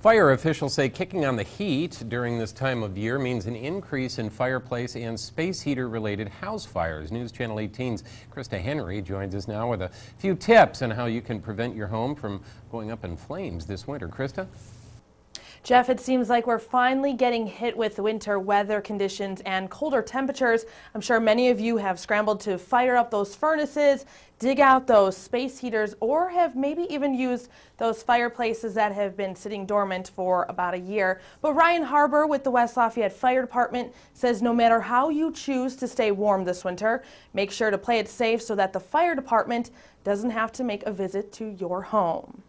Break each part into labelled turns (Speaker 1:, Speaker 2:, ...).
Speaker 1: Fire officials say kicking on the heat during this time of year means an increase in fireplace and space heater related house fires. News Channel 18's Krista Henry joins us now with a few tips on how you can prevent your home from going up in flames this winter. Krista?
Speaker 2: Jeff, it seems like we're finally getting hit with winter weather conditions and colder temperatures. I'm sure many of you have scrambled to fire up those furnaces, dig out those space heaters, or have maybe even used those fireplaces that have been sitting dormant for about a year. But Ryan Harbour with the West Lafayette Fire Department says no matter how you choose to stay warm this winter, make sure to play it safe so that the fire department doesn't have to make a visit to your home.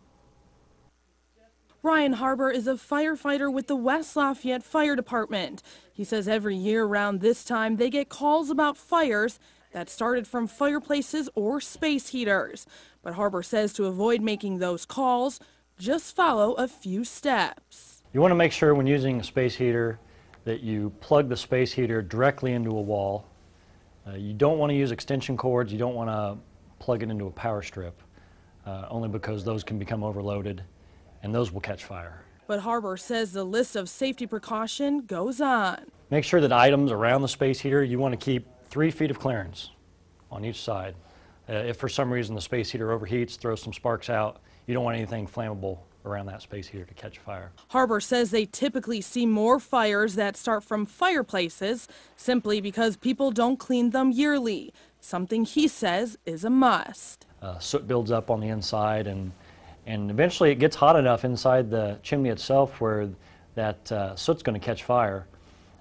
Speaker 2: Ryan Harbour is a firefighter with the West Lafayette Fire Department. He says every year around this time they get calls about fires that started from fireplaces or space heaters. But Harbour says to avoid making those calls, just follow a few steps.
Speaker 3: You want to make sure when using a space heater that you plug the space heater directly into a wall. You don't want to use extension cords. You don't want to plug it into a power strip, only because those can become overloaded and those will catch fire.
Speaker 2: But Harbour says the list of safety precaution goes on.
Speaker 3: Make sure that items around the space heater, you want to keep 3 feet of clearance on each side. If for some reason the space heater overheats, throws some sparks out, you don't want anything flammable around that space heater to catch fire.
Speaker 2: Harbour says they typically see more fires that start from fireplaces simply because people don't clean them yearly, something he says is a must.
Speaker 3: Soot builds up on the inside and eventually it gets hot enough inside the chimney itself where that soot's going to catch fire,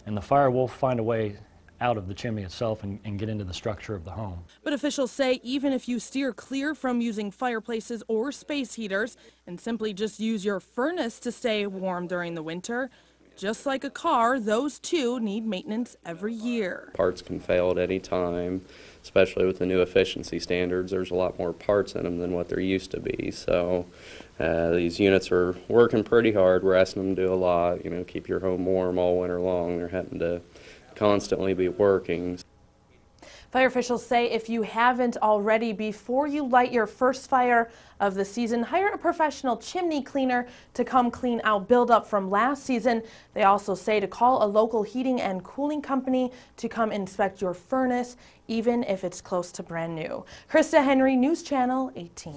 Speaker 3: and the fire will find a way out of the chimney itself and get into the structure of the home.
Speaker 2: But officials say even if you steer clear from using fireplaces or space heaters and simply just use your furnace to stay warm during the winter, just like a car, those too need maintenance every year.
Speaker 4: Parts can fail at any time, especially with the new efficiency standards. There's a lot more parts in them than what there used to be. So these units are working pretty hard. We're asking them to do a lot, keep your home warm all winter long. They're having to constantly be working.
Speaker 2: Fire officials say if you haven't already, before you light your first fire of the season, hire a professional chimney cleaner to come clean out buildup from last season. They also say to call a local heating and cooling company to come inspect your furnace, even if it's close to brand new. Krista Henry, News Channel 18.